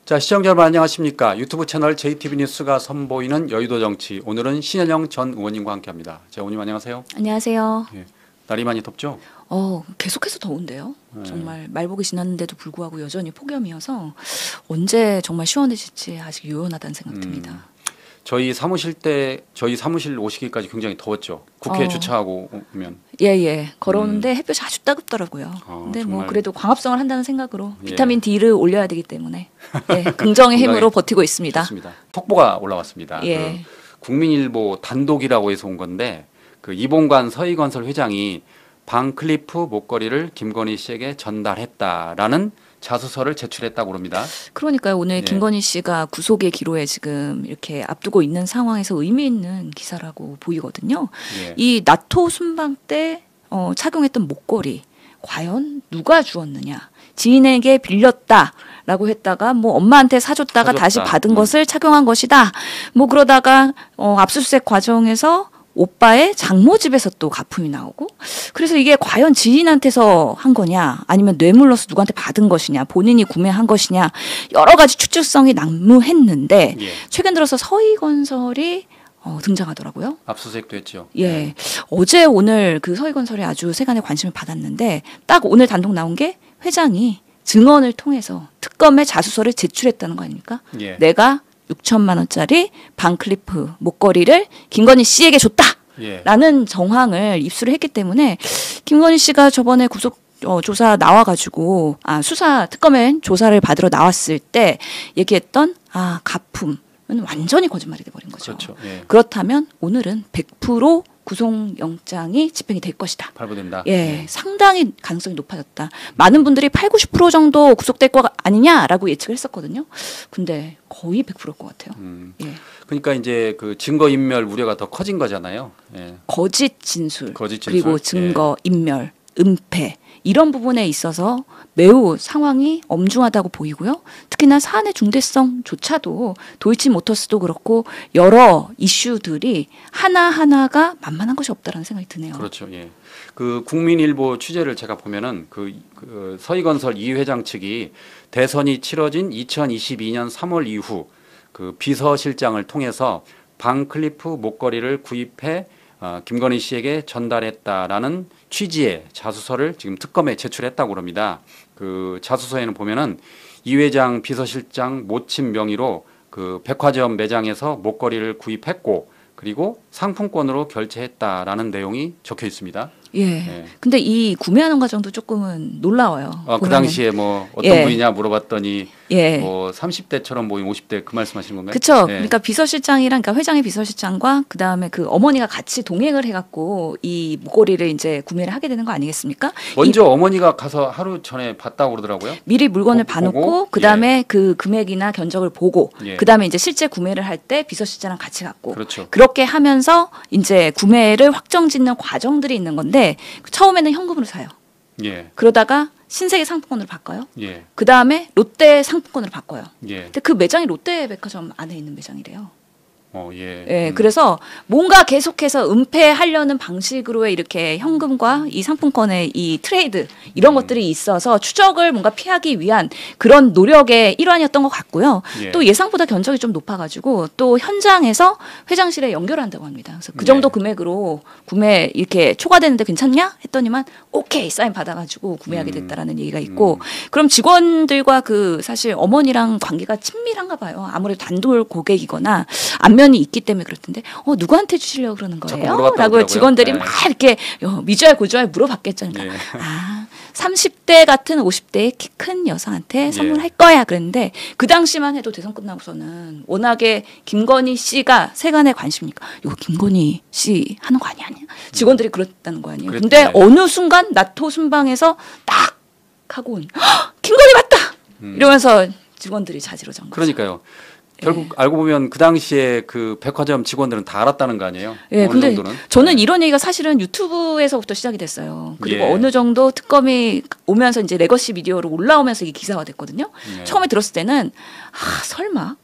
자, 시청자 여러분 안녕하십니까? 유튜브 채널 JTB 뉴스가 선보이는 여의도 정치. 오늘은 신현영 전 의원님과 함께합니다. 자, 의원님 안녕하세요. 안녕하세요. 예, 날이 많이 덥죠? 계속해서 더운데요. 정말 말복이 지났는데도 불구하고 여전히 폭염이어서 언제 정말 시원해질지 아직 요원하다는 생각 듭니다. 저희 사무실 오시기까지 굉장히 더웠죠. 국회에 주차하고 오면. 예. 걸어오는데 햇볕이 아주 따갑더라고요. 근데 정말. 뭐 그래도 광합성을 한다는 생각으로 비타민 D를 올려야 되기 때문에 긍정의 힘으로 버티고 있습니다. 좋습니다. 속보가 올라왔습니다. 예. 국민일보 단독이라고 해서 온 건데 그 이봉관 서희건설 회장이 방클리프 목걸이를 김건희 씨에게 전달했다라는 자수서를 제출했다고 합니다. 그러니까요. 오늘 김건희 씨가 구속의 기로에 지금 이렇게 앞두고 있는 상황에서 의미 있는 기사라고 보이거든요. 이 나토 순방 때 착용했던 목걸이 과연 누가 주었느냐. 지인에게 빌렸다라고 했다가 뭐 엄마한테 사줬다가 다시 받은 것을 착용한 것이다. 뭐 그러다가 압수수색 과정에서 오빠의 장모 집에서 또 가품이 나오고 그래서 이게 과연 지인한테서 한 거냐 아니면 뇌물로서 누구한테 받은 것이냐 본인이 구매한 것이냐 여러 가지 추측성이 난무했는데 최근 들어서 서희건설이 등장하더라고요. 압수수색도 했죠. 예. 어제 오늘 그 서희건설이 아주 세간의 관심을 받았는데 딱 오늘 단독 나온 게 회장이 증언을 통해서 특검에 자수서를 제출했다는 거 아닙니까? 내가 6천만 원짜리 방클리프 목걸이를 김건희 씨에게 줬다라는 정황을 입수를 했기 때문에 김건희 씨가 저번에 구속 조사 나와가지고 수사 특검에 조사를 받으러 나왔을 때 얘기했던 가품은 완전히 거짓말이 돼버린 거죠. 그렇죠. 그렇다면 오늘은 100% 구속영장이 집행이 될 것이다. 발부된다. 상당히 가능성이 높아졌다. 많은 분들이 80, 90% 정도 구속될 거 아니냐라고 예측을 했었거든요. 근데 거의 100%일 것 같아요. 그러니까 이제 그 증거 인멸 우려가 더 커진 거잖아요. 거짓 진술. 그리고 증거 인멸, 은폐 이런 부분에 있어서 매우 상황이 엄중하다고 보이고요. 특히나 사안의 중대성조차도 도이치모터스도 그렇고 여러 이슈들이 하나하나가 만만한 것이 없다라는 생각이 드네요. 그렇죠. 그 국민일보 취재를 제가 보면은 그 서희건설 이 회장 측이 대선이 치러진 2022년 3월 이후 그 비서실장을 통해서 방클리프 목걸이를 구입해 김건희 씨에게 전달했다라는 취지의 자수서를 지금 특검에 제출했다고 합니다. 그 자수서에는 보면은 이 회장 비서실장 모친 명의로 그 백화점 매장에서 목걸이를 구입했고 그리고 상품권으로 결제했다라는 내용이 적혀 있습니다. 근데 이 구매하는 과정도 조금은 놀라워요. 그 당시에 뭐 어떤 분이냐 물어봤더니 뭐 30대처럼 보이는 50대 그 말씀하시는 건가요? 그렇죠. 그러니까 비서실장이랑 그러니까 회장의 비서실장과 그다음에 그 어머니가 같이 동행을 해갖고 이 목걸이를 이제 구매를 하게 되는 거 아니겠습니까? 먼저 어머니가 가서 하루 전에 봤다고 그러더라고요. 미리 물건을 봐놓고 그다음에 그 금액이나 견적을 보고 그다음에 이제 실제 구매를 할 때 비서실장랑 같이 갔고 그렇게 하면서 이제 구매를 확정짓는 과정들이 있는 건데 처음에는 현금으로 사요. 그러다가 신세계 상품권으로 바꿔요. 그 다음에 롯데 상품권으로 바꿔요. 근데 그 매장이 롯데백화점 안에 있는 매장이래요. 그래서 뭔가 계속해서 은폐하려는 방식으로의 이렇게 현금과 이 상품권의 이 트레이드 이런 것들이 있어서 추적을 뭔가 피하기 위한 그런 노력의 일환이었던 것 같고요. 또 예상보다 견적이 좀 높아가지고 또 현장에서 회장실에 연결한다고 합니다. 그래서 그 정도 금액으로 구매 이렇게 초과되는데 괜찮냐 했더니만 오케이 사인 받아가지고 구매하게 됐다라는 얘기가 있고 그럼 직원들과 그 사실 어머니랑 관계가 친밀한가 봐요. 아무래도 단독 고객이거나 안면이 있기 때문에 그렇던데 누구한테 주시려고 그러는 거예요? 라고 직원들이 막 이렇게 미주알 고주알 물어봤겠죠. 그러니까 30대 같은 50대의 키 큰 여성한테 선물할 거야 그랬는데 그 당시만 해도 대선 끝나고서는 워낙에 김건희 씨가 세간의 관심이니까 이거 김건희 씨 하는 거 아니야? 직원들이 그랬다는 거 아니에요. 근데 어느 순간 나토 순방에서 딱 하고 김건희 맞다! 이러면서 직원들이 자지러진 거죠. 그러니까요. 결국 알고 보면 그 당시에 그 백화점 직원들은 다 알았다는 거 아니에요? 근데 정도는? 저는 이런 얘기가 사실은 유튜브에서부터 시작이 됐어요. 그리고 어느 정도 특검이 오면서 이제 레거시 미디어로 올라오면서 이게 기사가 됐거든요. 처음에 들었을 때는 설마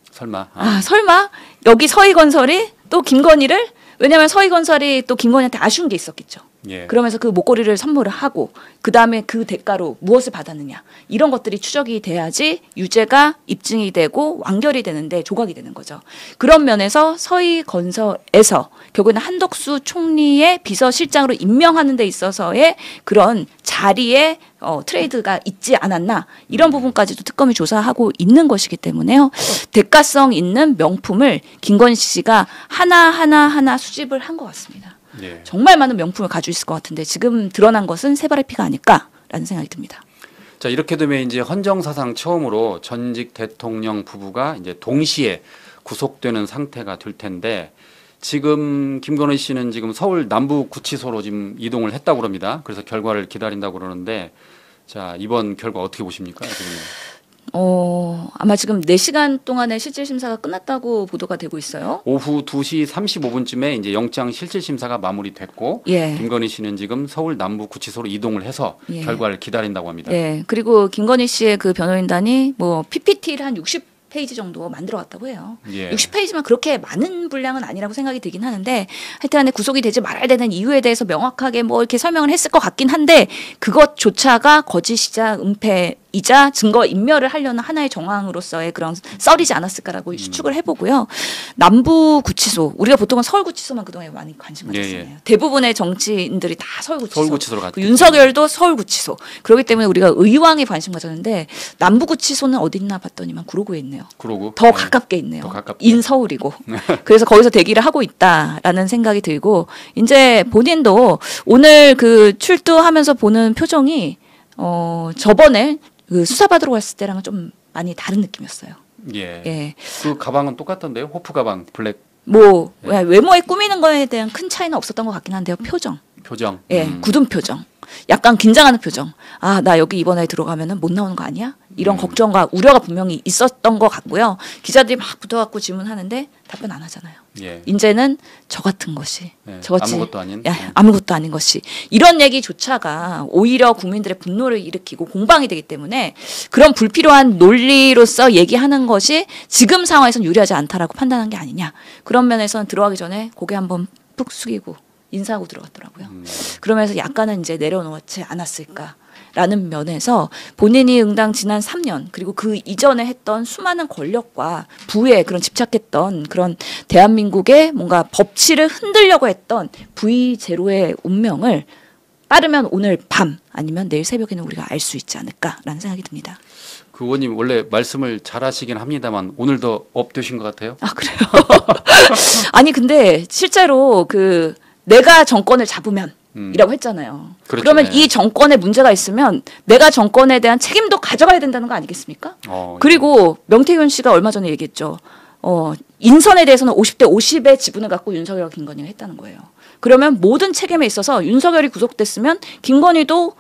여기 서희건설이 또 김건희를 왜냐하면 서희건설이 또 김건희한테 아쉬운 게 있었겠죠. 예. 그러면서 그 목걸이를 선물을 하고 그다음에 그 대가로 무엇을 받았느냐 이런 것들이 추적이 돼야지 유죄가 입증이 되고 완결이 되는데 조각이 되는 거죠. 그런 면에서 서희건설에서 결국에는 한덕수 총리의 비서실장으로 임명하는 데 있어서의 그런 자리에 트레이드가 있지 않았나 이런 부분까지도 특검이 조사하고 있는 것이기 때문에요. 대가성 있는 명품을 김건희 씨가 하나 수집을 한 것 같습니다. 예. 정말 많은 명품을 가지고 있을 것 같은데 지금 드러난 것은 세 발의 피가 아닐까라는 생각이 듭니다. 자, 이렇게 되면 이제 헌정사상 처음으로 전직 대통령 부부가 이제 동시에 구속되는 상태가 될 텐데 지금 김건희 씨는 지금 서울 남부구치소로 지금 이동을 했다고 그럽니다. 그래서 결과를 기다린다고 그러는데 자, 이번 결과 어떻게 보십니까? 지금? 아마 지금 4시간 동안의 실질 심사가 끝났다고 보도가 되고 있어요. 오후 2시 35분쯤에 이제 영장 실질 심사가 마무리됐고 예. 김건희 씨는 지금 서울 남부구치소로 이동을 해서 예. 결과를 기다린다고 합니다. 예. 그리고 김건희 씨의 그 변호인단이 뭐 PPT를 한 60페이지 정도 만들어 왔다고 해요. 예. 60페이지만 그렇게 많은 분량은 아니라고 생각이 들긴 하는데 하여튼간에 구속이 되지 말아야 되는 이유에 대해서 명확하게 뭐 이렇게 설명을 했을 것 같긴 한데 그것조차가 거짓이자 은폐이자 증거 인멸을 하려는 하나의 정황으로서의 그런 썰이지 않았을까라고 추측을 해보고요. 남부구치소 우리가 보통은 서울구치소만 그동안 많이 관심 가졌잖아요. 예. 대부분의 정치인들이 다 서울구치소로 갔죠. 윤석열도 서울구치소. 그렇기 때문에 우리가 의왕에 관심 가졌는데 남부구치소는 어디 있나 봤더니만 구로구에 있네요. 그러고 더 가깝게 있네요. 더 가깝게. 인서울이고. 그래서 거기서 대기를 하고 있다라는 생각이 들고 이제 본인도 오늘 그 출두하면서 보는 표정이 저번에 그 수사받으러 갔을 때랑은 좀 많이 다른 느낌이었어요. 예. 예. 그 가방은 똑같던데요? 호프 가방 블랙 뭐 외모에 꾸미는 거에 대한 큰 차이는 없었던 것 같긴 한데요. 표정. 예. 굳은 표정. 약간 긴장하는 표정. 아, 나 여기 이번에 들어가면은 못 나오는 거 아니야? 이런 걱정과 우려가 분명히 있었던 것 같고요. 기자들이 막 붙어갖고 질문하는데 답변 안 하잖아요. 예. 이제는 저 같은 것이, 아무것도 아닌. 아무것도 아닌 것이 이런 얘기조차가 오히려 국민들의 분노를 일으키고 공방이 되기 때문에 그런 불필요한 논리로서 얘기하는 것이 지금 상황에서는 유리하지 않다라고 판단한 게 아니냐. 그런 면에서는 들어가기 전에 고개 한번 푹 숙이고 인사하고 들어갔더라고요. 그러면서 약간은 이제 내려놓지 않았을까라는 면에서 본인이 응당 지난 3년 그리고 그 이전에 했던 수많은 권력과 부에 그런 집착했던 그런 대한민국의 뭔가 법치를 흔들려고 했던 V0의 운명을 빠르면 오늘 밤 아니면 내일 새벽에는 우리가 알 수 있지 않을까라는 생각이 듭니다. 그 의원님 원래 말씀을 잘하시긴 합니다만 오늘도 업되신 것 같아요. 아 그래요? 아니 근데 실제로 그 내가 정권을 잡으면 이라고 했잖아요. 그렇죠. 그러면 이 정권에 문제가 있으면 내가 정권에 대한 책임도 가져가야 된다는 거 아니겠습니까? 그리고 명태균 씨가 얼마 전에 얘기했죠. 인선에 대해서는 50대 50의 지분을 갖고 윤석열과 김건희가 했다는 거예요. 그러면 모든 책임에 있어서 윤석열이 구속됐으면 김건희도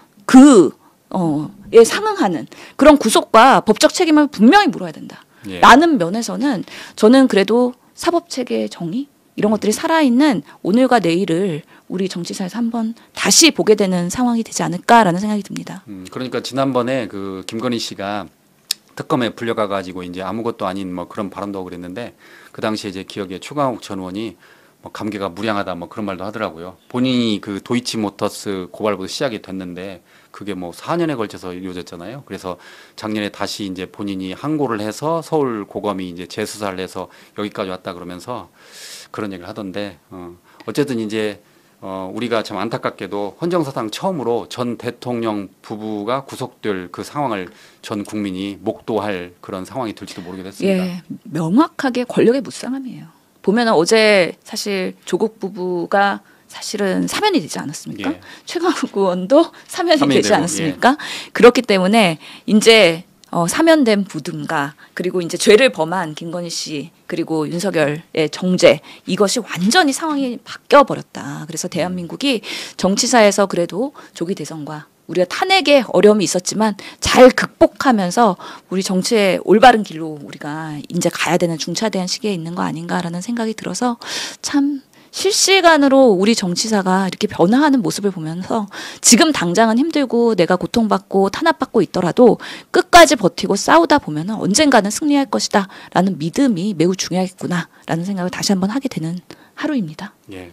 에 상응하는 그런 구속과 법적 책임을 분명히 물어야 된다. 예. 라는 면에서는 저는 그래도 사법체계의 정의 이런 것들이 살아있는 오늘과 내일을 우리 정치사에서 한번 다시 보게 되는 상황이 되지 않을까라는 생각이 듭니다. 그러니까 지난번에 그 김건희 씨가 특검에 불려가 가지고 이제 아무것도 아닌 뭐 그런 발언도 하고 그랬는데 그 당시에 이제 기억에 추강욱 전 의원이 뭐 감개가 무량하다 뭐 그런 말도 하더라고요. 본인이 그 도이치모터스 고발부터 시작이 됐는데 그게 뭐 4년에 걸쳐서 이루어졌잖아요. 그래서 작년에 다시 이제 본인이 항고를 해서 서울 고검이 이제 재수사를 해서 여기까지 왔다 그러면서 그런 얘기를 하던데 어쨌든 이제 우리가 참 안타깝게도 헌정사상 처음으로 전 대통령 부부가 구속될 그 상황을 전 국민이 목도할 그런 상황이 될지도 모르겠습니다. 예, 명확하게 권력의 무쌍함이에요. 보면 어제 사실 조국 부부가 사실은 사면이 되지 않았습니까? 예. 최강욱 의원도 사면이 되지 되고, 않았습니까? 예. 그렇기 때문에 이제 사면된 부등가 그리고 이제 죄를 범한 김건희 씨 그리고 윤석열의 정죄 이것이 완전히 상황이 바뀌어 버렸다. 그래서 대한민국이 정치사에서 그래도 조기 대선과 우리가 탄핵에 어려움이 있었지만 잘 극복하면서 우리 정치의 올바른 길로 우리가 이제 가야 되는 중차대한 시기에 있는 거 아닌가라는 생각이 들어서 참 실시간으로 우리 정치사가 이렇게 변화하는 모습을 보면서 지금 당장은 힘들고 내가 고통받고 탄압받고 있더라도 끝까지 버티고 싸우다 보면 언젠가는 승리할 것이다 라는 믿음이 매우 중요하겠구나 라는 생각을 다시 한번 하게 되는 하루입니다. 예.